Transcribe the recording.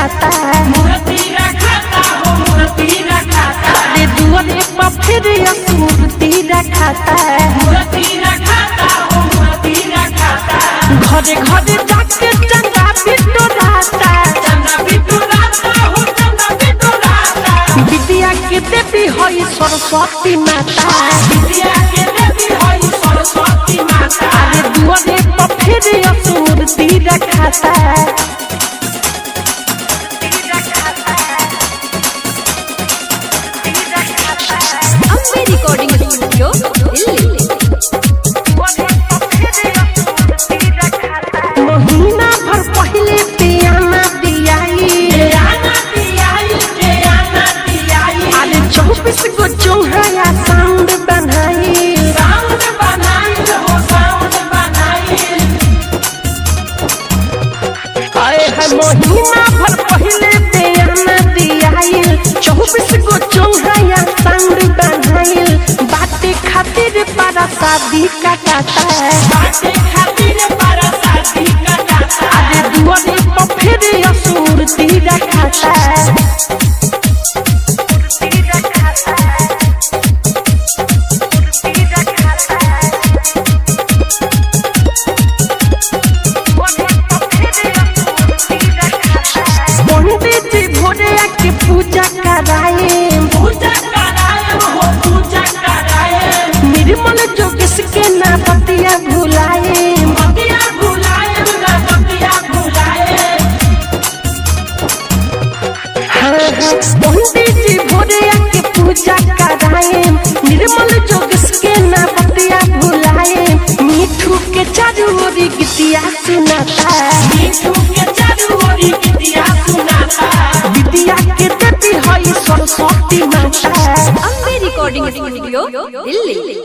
रखाता मूर्ति रखाता हो मूर्ति रखाता अरे दुआरे पर फिर मूर्ति रखाता मूर्ति रखाता हो मूर्ति रखाता घरे घरे जाके चंदा बिटोराता चंदा बिटोराता हो चंदा बिटोराता विद्या के देवी होई सरस्वती माता विद्या के देवी होई सरस्वती माता अरे दुआरे पर फिर मूर्ति रखाता अम्बे रिकॉर्डिंग स्टूडियो दिल्ली। महीना भर पहले पियाना दियाई अरे 24 गो चौहाया साउंड बनाई आए है महीना भर पहले पियाना दियाई 24 गो चौहाया साउंड बनाई बातें खातिर पारा शादी काटा है अरे दुआरे पर फिर मूर्ति रखाता पंडित जी भोरे आके पूजा कराए निर्मल जोगिस के ना बतिया भुलाए पंडित जी भोरे आके पूजा कराए निर्मल जोगिस के ना बतिया भुलाए मिठू के चारू ओरी गीतिया सुनाता विद्या के देवी होई सरस्वती माता अम्बे रिकॉर्डिंग स्टूडियो दिल्ली।